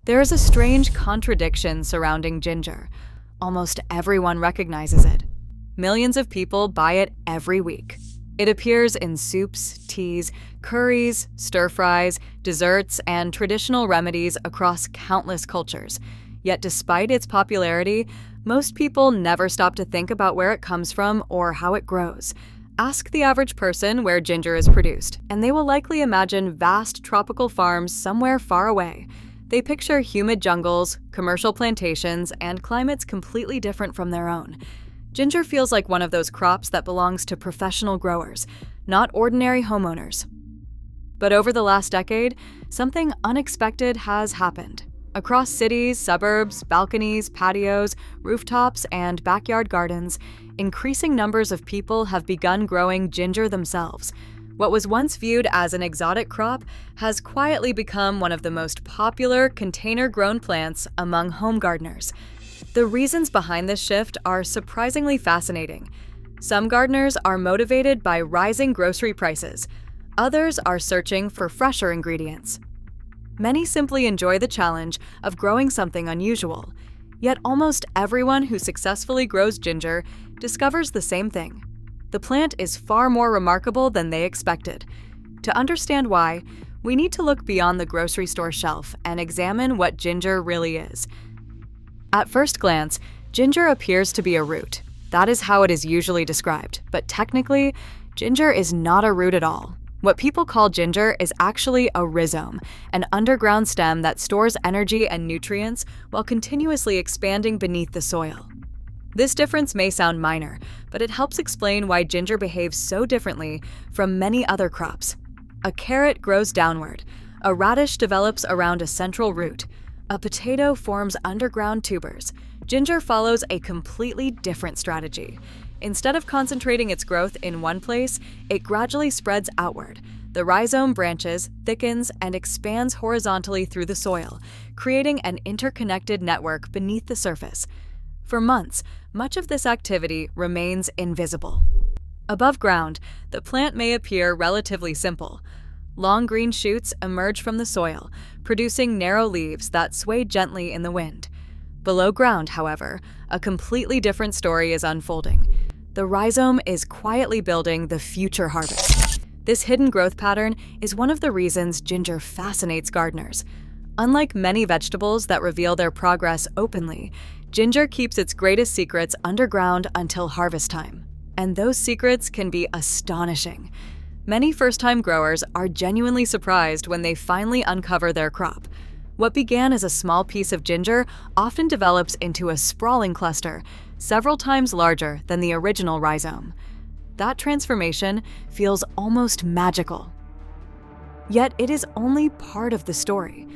There is a strange contradiction surrounding ginger. Almost everyone recognizes it. Millions of people buy it every week. It appears in soups, teas, curries, stir-fries, desserts, and traditional remedies across countless cultures. Yet despite its popularity, most people never stop to think about where it comes from or how it grows. Ask the average person where ginger is produced, and they will likely imagine vast tropical farms somewhere far away. They picture humid jungles, commercial plantations, and climates completely different from their own. Ginger feels like one of those crops that belongs to professional growers, not ordinary homeowners. But over the last decade, something unexpected has happened. Across cities, suburbs, balconies, patios, rooftops, and backyard gardens, increasing numbers of people have begun growing ginger themselves. What was once viewed as an exotic crop has quietly become one of the most popular container-grown plants among home gardeners. The reasons behind this shift are surprisingly fascinating. Some gardeners are motivated by rising grocery prices. Others are searching for fresher ingredients. Many simply enjoy the challenge of growing something unusual. Yet almost everyone who successfully grows ginger discovers the same thing. The plant is far more remarkable than they expected. To understand why, we need to look beyond the grocery store shelf and examine what ginger really is. At first glance, ginger appears to be a root. That is how it is usually described, but technically, ginger is not a root at all. What people call ginger is actually a rhizome, an underground stem that stores energy and nutrients while continuously expanding beneath the soil. This difference may sound minor, but it helps explain why ginger behaves so differently from many other crops. A carrot grows downward, a radish develops around a central root, a potato forms underground tubers. Ginger follows a completely different strategy. Instead of concentrating its growth in one place, it gradually spreads outward. The rhizome branches, thickens, and expands horizontally through the soil, creating an interconnected network beneath the surface. For months, much of this activity remains invisible. Above ground, the plant may appear relatively simple. Long green shoots emerge from the soil, producing narrow leaves that sway gently in the wind. Below ground, however, a completely different story is unfolding. The rhizome is quietly building the future harvest. This hidden growth pattern is one of the reasons ginger fascinates gardeners. Unlike many vegetables that reveal their progress openly, ginger keeps its greatest secrets underground until harvest time. And those secrets can be astonishing. Many first-time growers are genuinely surprised when they finally uncover their crop. What began as a small piece of ginger often develops into a sprawling cluster, several times larger than the original rhizome. That transformation feels almost magical. Yet it is only part of the story.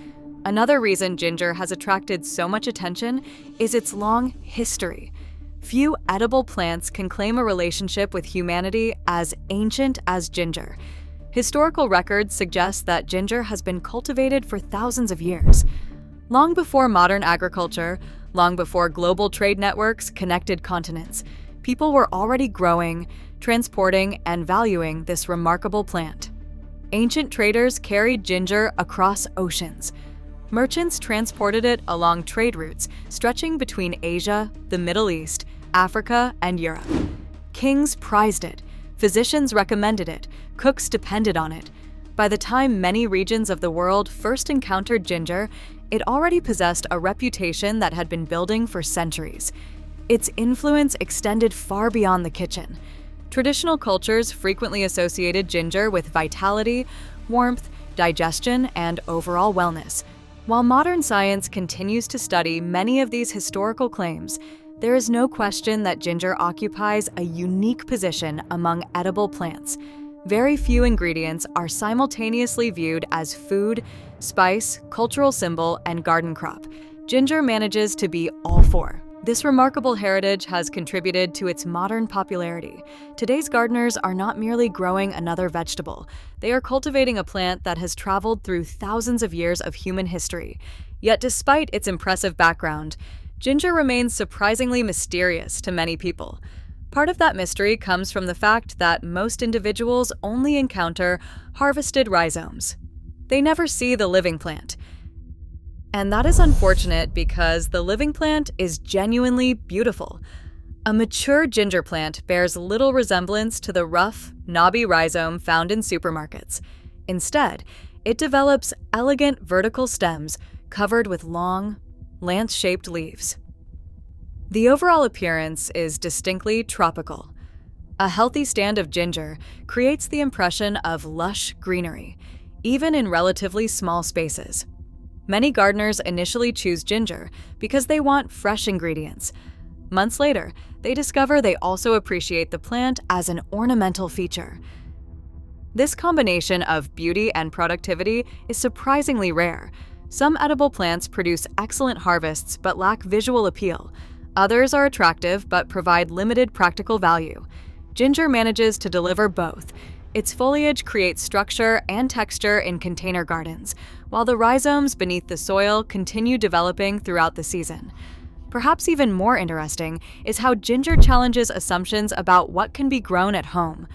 Another reason ginger has attracted so much attention is its long history. Few edible plants can claim a relationship with humanity as ancient as ginger. Historical records suggest that ginger has been cultivated for thousands of years. Long before modern agriculture, long before global trade networks connected continents, people were already growing, transporting, and valuing this remarkable plant. Ancient traders carried ginger across oceans. Merchants transported it along trade routes stretching between Asia, the Middle East, Africa, and Europe. Kings prized it, physicians recommended it, cooks depended on it. By the time many regions of the world first encountered ginger, it already possessed a reputation that had been building for centuries. Its influence extended far beyond the kitchen. Traditional cultures frequently associated ginger with vitality, warmth, digestion, and overall wellness. While modern science continues to study many of these historical claims, there is no question that ginger occupies a unique position among edible plants. Very few ingredients are simultaneously viewed as food, spice, cultural symbol, and garden crop. Ginger manages to be all four. This remarkable heritage has contributed to its modern popularity. Today's gardeners are not merely growing another vegetable. They are cultivating a plant that has traveled through thousands of years of human history. Yet despite its impressive background, ginger remains surprisingly mysterious to many people. Part of that mystery comes from the fact that most individuals only encounter harvested rhizomes. They never see the living plant. And that is unfortunate because the living plant is genuinely beautiful. A mature ginger plant bears little resemblance to the rough, knobby rhizome found in supermarkets. Instead, it develops elegant vertical stems covered with long, lance-shaped leaves. The overall appearance is distinctly tropical. A healthy stand of ginger creates the impression of lush greenery, even in relatively small spaces. Many gardeners initially choose ginger because they want fresh ingredients. Months later, they discover they also appreciate the plant as an ornamental feature. This combination of beauty and productivity is surprisingly rare. Some edible plants produce excellent harvests but lack visual appeal. Others are attractive but provide limited practical value. Ginger manages to deliver both. Its foliage creates structure and texture in container gardens, while the rhizomes beneath the soil continue developing throughout the season. Perhaps even more interesting is how ginger challenges assumptions about what can be grown at home.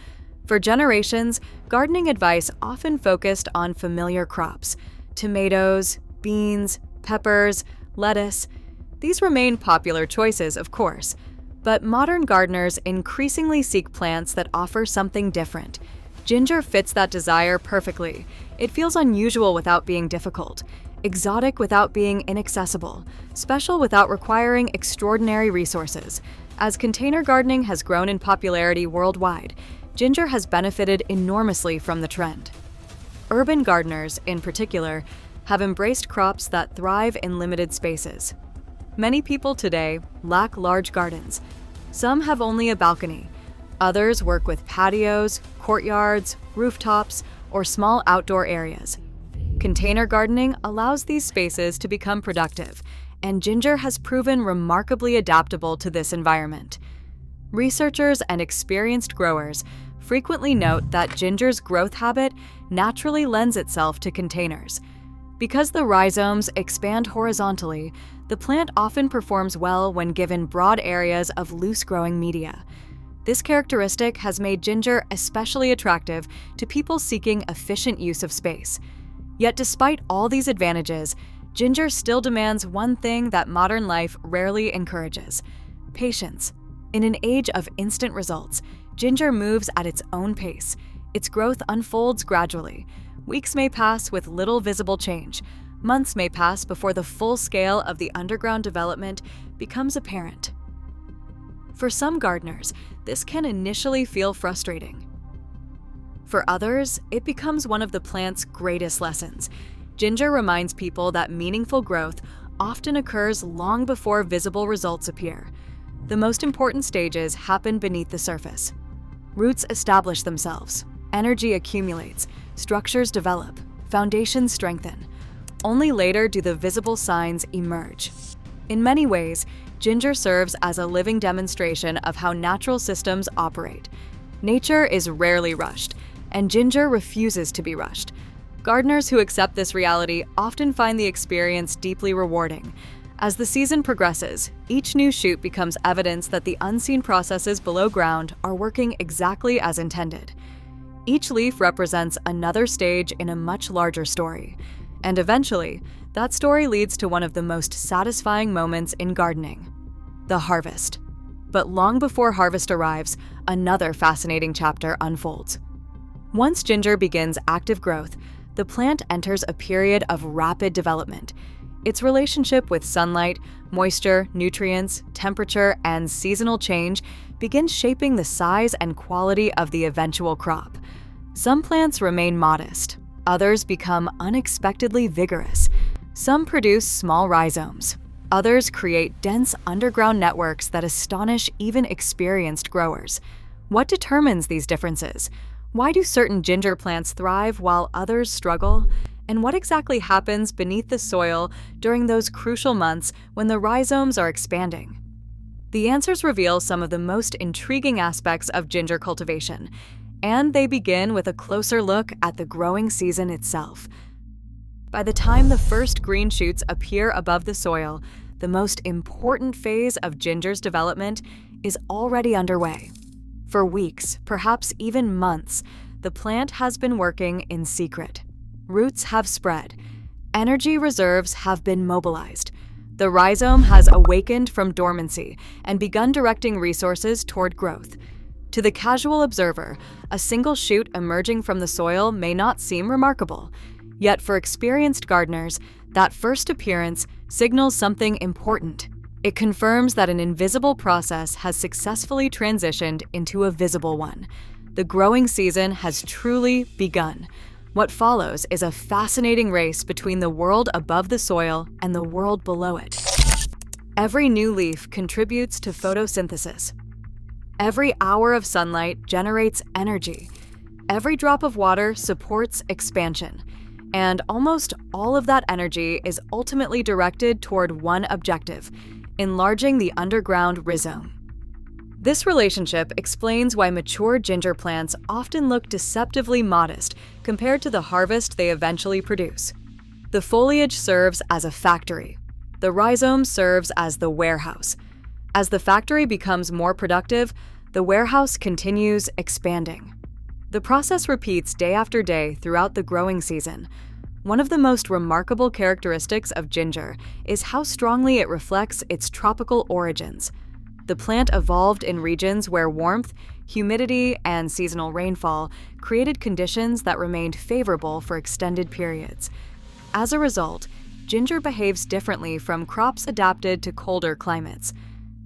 For generations, gardening advice often focused on familiar crops: tomatoes, beans, peppers, lettuce. These remain popular choices, of course, but modern gardeners increasingly seek plants that offer something different. Ginger fits that desire perfectly. It feels unusual without being difficult, exotic without being inaccessible, special without requiring extraordinary resources. As container gardening has grown in popularity worldwide, ginger has benefited enormously from the trend. Urban gardeners, in particular, have embraced crops that thrive in limited spaces. Many people today lack large gardens. Some have only a balcony. Others work with patios, courtyards, rooftops, or small outdoor areas. Container gardening allows these spaces to become productive, and ginger has proven remarkably adaptable to this environment. Researchers and experienced growers frequently note that ginger's growth habit naturally lends itself to containers. Because the rhizomes expand horizontally, the plant often performs well when given broad areas of loose-growing media. This characteristic has made ginger especially attractive to people seeking efficient use of space. Yet despite all these advantages, ginger still demands one thing that modern life rarely encourages: patience. In an age of instant results, ginger moves at its own pace. Its growth unfolds gradually. Weeks may pass with little visible change. Months may pass before the full scale of the underground development becomes apparent. For some gardeners, this can initially feel frustrating. For others, it becomes one of the plant's greatest lessons. Ginger reminds people that meaningful growth often occurs long before visible results appear. The most important stages happen beneath the surface. Roots establish themselves, energy accumulates, structures develop, foundations strengthen. Only later do the visible signs emerge. In many ways, ginger serves as a living demonstration of how natural systems operate. Nature is rarely rushed, and ginger refuses to be rushed. Gardeners who accept this reality often find the experience deeply rewarding. As the season progresses, each new shoot becomes evidence that the unseen processes below ground are working exactly as intended. Each leaf represents another stage in a much larger story, and eventually, that story leads to one of the most satisfying moments in gardening: the harvest. But long before harvest arrives, another fascinating chapter unfolds. Once ginger begins active growth, the plant enters a period of rapid development. Its relationship with sunlight, moisture, nutrients, temperature, and seasonal change begins shaping the size and quality of the eventual crop. Some plants remain modest. Others become unexpectedly vigorous. Some produce small rhizomes. Others create dense underground networks that astonish even experienced growers. What determines these differences? Why do certain ginger plants thrive while others struggle? And what exactly happens beneath the soil during those crucial months when the rhizomes are expanding? The answers reveal some of the most intriguing aspects of ginger cultivation, and they begin with a closer look at the growing season itself. By the time the first green shoots appear above the soil, the most important phase of ginger's development is already underway. For weeks, perhaps even months, the plant has been working in secret. Roots have spread. Energy reserves have been mobilized. The rhizome has awakened from dormancy and begun directing resources toward growth. To the casual observer, a single shoot emerging from the soil may not seem remarkable. Yet for experienced gardeners, that first appearance signals something important. It confirms that an invisible process has successfully transitioned into a visible one. The growing season has truly begun. What follows is a fascinating race between the world above the soil and the world below it. Every new leaf contributes to photosynthesis. Every hour of sunlight generates energy. Every drop of water supports expansion. And almost all of that energy is ultimately directed toward one objective: enlarging the underground rhizome. This relationship explains why mature ginger plants often look deceptively modest compared to the harvest they eventually produce. The foliage serves as a factory. The rhizome serves as the warehouse. As the factory becomes more productive, the warehouse continues expanding. The process repeats day after day throughout the growing season. One of the most remarkable characteristics of ginger is how strongly it reflects its tropical origins. The plant evolved in regions where warmth, humidity, and seasonal rainfall created conditions that remained favorable for extended periods. As a result, ginger behaves differently from crops adapted to colder climates.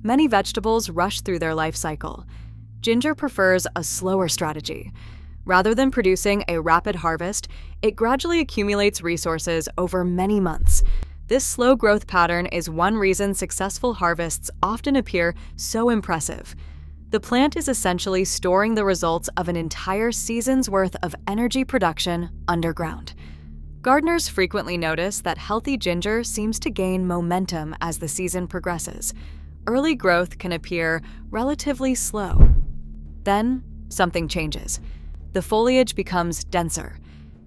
Many vegetables rush through their life cycle. Ginger prefers a slower strategy. Rather than producing a rapid harvest, it gradually accumulates resources over many months. This slow growth pattern is one reason successful harvests often appear so impressive. The plant is essentially storing the results of an entire season's worth of energy production underground. Gardeners frequently notice that healthy ginger seems to gain momentum as the season progresses. Early growth can appear relatively slow. Then, something changes. The foliage becomes denser.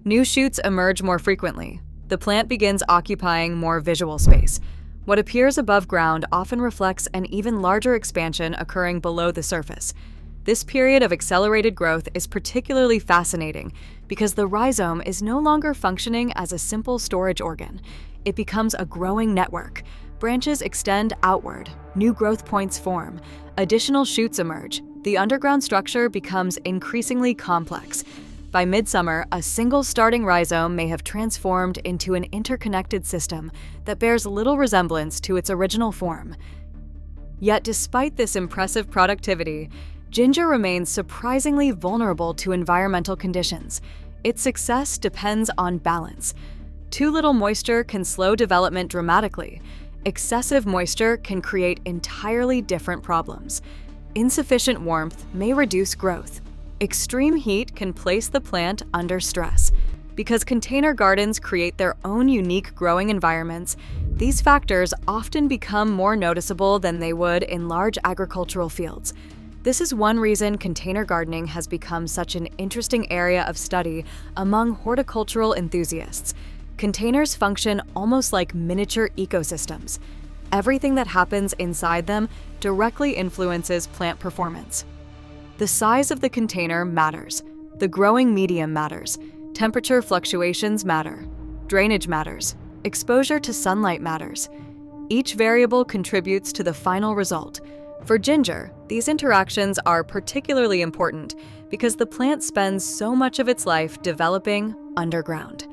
New shoots emerge more frequently. The plant begins occupying more visual space. What appears above ground often reflects an even larger expansion occurring below the surface. This period of accelerated growth is particularly fascinating because the rhizome is no longer functioning as a simple storage organ. It becomes a growing network. Branches extend outward, new growth points form, additional shoots emerge. The underground structure becomes increasingly complex. By midsummer, a single starting rhizome may have transformed into an interconnected system that bears little resemblance to its original form. Yet despite this impressive productivity, ginger remains surprisingly vulnerable to environmental conditions. Its success depends on balance. Too little moisture can slow development dramatically. Excessive moisture can create entirely different problems. Insufficient warmth may reduce growth. Extreme heat can place the plant under stress. Because container gardens create their own unique growing environments, these factors often become more noticeable than they would in large agricultural fields. This is one reason container gardening has become such an interesting area of study among horticultural enthusiasts. Containers function almost like miniature ecosystems. Everything that happens inside them directly influences plant performance. The size of the container matters. The growing medium matters. Temperature fluctuations matter. Drainage matters. Exposure to sunlight matters. Each variable contributes to the final result. For ginger, these interactions are particularly important because the plant spends so much of its life developing underground.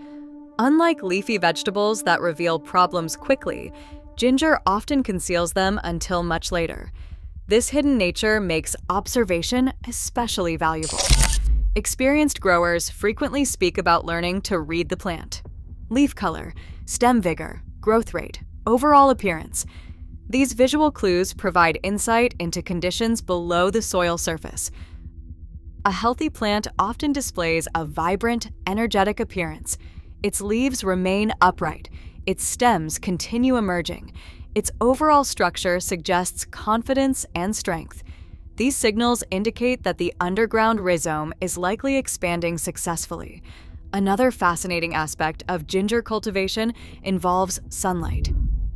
Unlike leafy vegetables that reveal problems quickly, ginger often conceals them until much later. This hidden nature makes observation especially valuable. Experienced growers frequently speak about learning to read the plant. Leaf color, stem vigor, growth rate, overall appearance. These visual clues provide insight into conditions below the soil surface. A healthy plant often displays a vibrant, energetic appearance. Its leaves remain upright. Its stems continue emerging. Its overall structure suggests confidence and strength. These signals indicate that the underground rhizome is likely expanding successfully. Another fascinating aspect of ginger cultivation involves sunlight.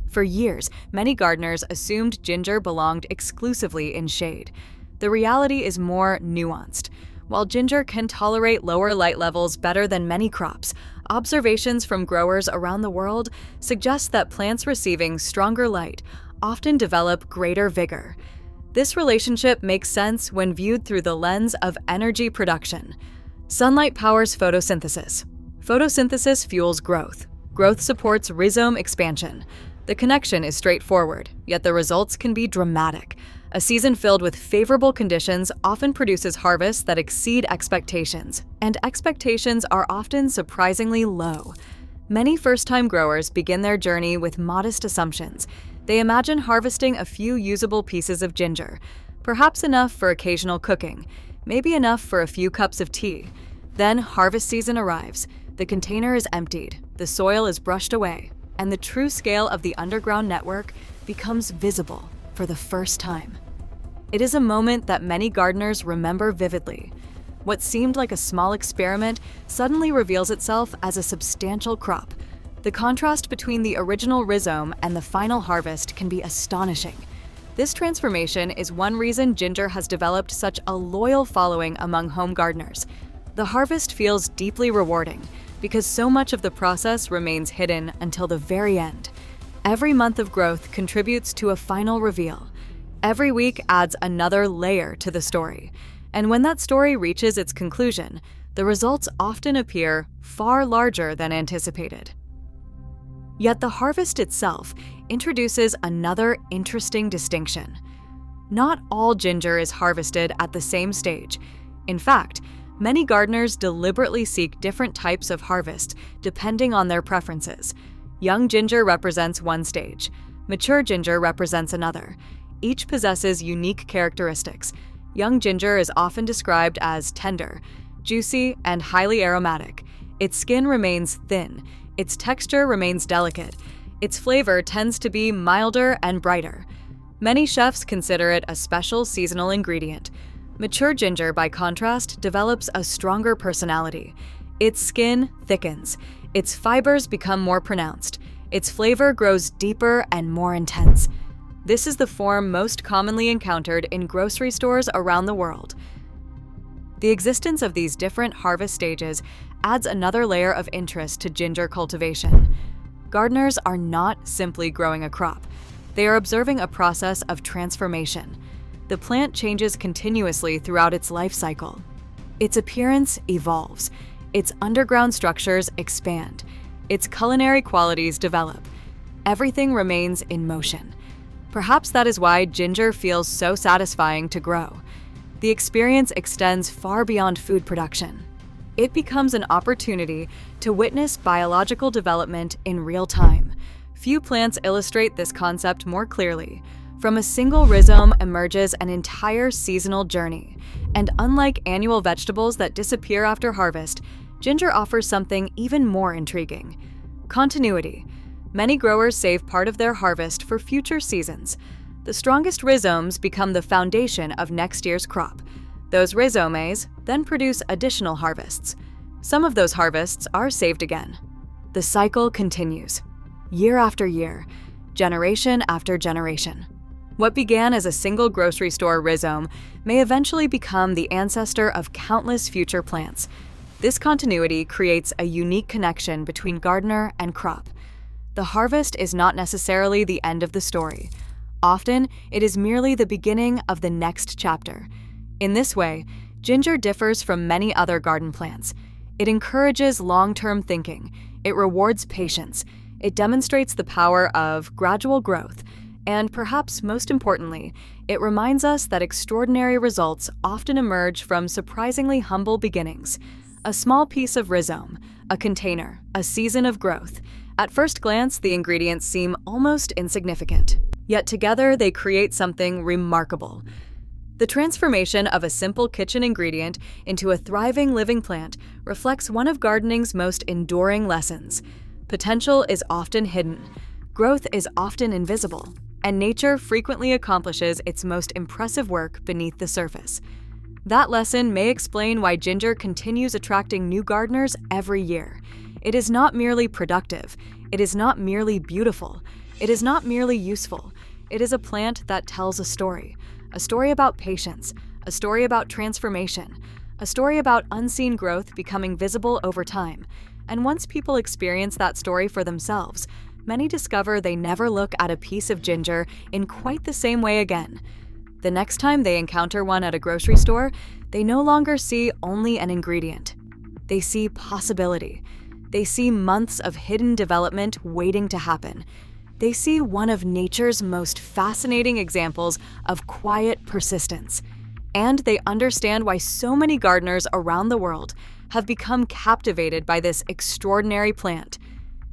For years, many gardeners assumed ginger belonged exclusively in shade. The reality is more nuanced. While ginger can tolerate lower light levels better than many crops, Observations from growers around the world suggest that plants receiving stronger light often develop greater vigor. This relationship makes sense when viewed through the lens of energy production. Sunlight powers photosynthesis. Photosynthesis fuels growth. Growth supports rhizome expansion. The connection is straightforward, yet the results can be dramatic. A season filled with favorable conditions often produces harvests that exceed expectations, and expectations are often surprisingly low. Many first-time growers begin their journey with modest assumptions. They imagine harvesting a few usable pieces of ginger, perhaps enough for occasional cooking, maybe enough for a few cups of tea. Then harvest season arrives. The container is emptied, the soil is brushed away, and the true scale of the underground network becomes visible for the first time. It is a moment that many gardeners remember vividly. What seemed like a small experiment suddenly reveals itself as a substantial crop. The contrast between the original rhizome and the final harvest can be astonishing. This transformation is one reason ginger has developed such a loyal following among home gardeners. The harvest feels deeply rewarding because so much of the process remains hidden until the very end. Every month of growth contributes to a final reveal. Every week adds another layer to the story. And when that story reaches its conclusion, the results often appear far larger than anticipated. Yet the harvest itself introduces another interesting distinction. Not all ginger is harvested at the same stage. In fact, many gardeners deliberately seek different types of harvest depending on their preferences. Young ginger represents one stage. Mature ginger represents another. Each possesses unique characteristics. Young ginger is often described as tender, juicy, and highly aromatic. Its skin remains thin. Its texture remains delicate. Its flavor tends to be milder and brighter. Many chefs consider it a special seasonal ingredient. Mature ginger, by contrast, develops a stronger personality. Its skin thickens. Its fibers become more pronounced. Its flavor grows deeper and more intense. This is the form most commonly encountered in grocery stores around the world. The existence of these different harvest stages adds another layer of interest to ginger cultivation. Gardeners are not simply growing a crop. They are observing a process of transformation. The plant changes continuously throughout its life cycle. Its appearance evolves. Its underground structures expand. Its culinary qualities develop. Everything remains in motion. Perhaps that is why ginger feels so satisfying to grow. The experience extends far beyond food production. It becomes an opportunity to witness biological development in real time. Few plants illustrate this concept more clearly. From a single rhizome emerges an entire seasonal journey. And unlike annual vegetables that disappear after harvest, ginger offers something even more intriguing: continuity. Many growers save part of their harvest for future seasons. The strongest rhizomes become the foundation of next year's crop. Those rhizomes then produce additional harvests. Some of those harvests are saved again. The cycle continues, year after year, generation after generation. What began as a single grocery store rhizome may eventually become the ancestor of countless future plants. This continuity creates a unique connection between gardener and crop. The harvest is not necessarily the end of the story. Often, it is merely the beginning of the next chapter. In this way, ginger differs from many other garden plants. It encourages long-term thinking. It rewards patience. It demonstrates the power of gradual growth. And perhaps most importantly, it reminds us that extraordinary results often emerge from surprisingly humble beginnings. A small piece of rhizome, a container, a season of growth. At first glance, the ingredients seem almost insignificant. Yet together, they create something remarkable. The transformation of a simple kitchen ingredient into a thriving living plant reflects one of gardening's most enduring lessons. Potential is often hidden. Growth is often invisible. And nature frequently accomplishes its most impressive work beneath the surface. That lesson may explain why ginger continues attracting new gardeners every year. It is not merely productive. It is not merely beautiful. It is not merely useful. It is a plant that tells a story about patience, a story about transformation, a story about unseen growth becoming visible over time. And once people experience that story for themselves, many discover they never look at a piece of ginger in quite the same way again. The next time they encounter one at a grocery store, they no longer see only an ingredient. They see possibility. They see months of hidden development waiting to happen. They see one of nature's most fascinating examples of quiet persistence. And they understand why so many gardeners around the world have become captivated by this extraordinary plant.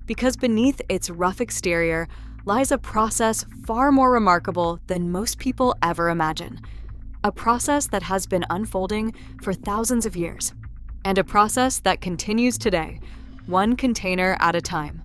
Because beneath its rough exterior lies a process far more remarkable than most people ever imagine. A process that has been unfolding for thousands of years. And a process that continues today, one container at a time.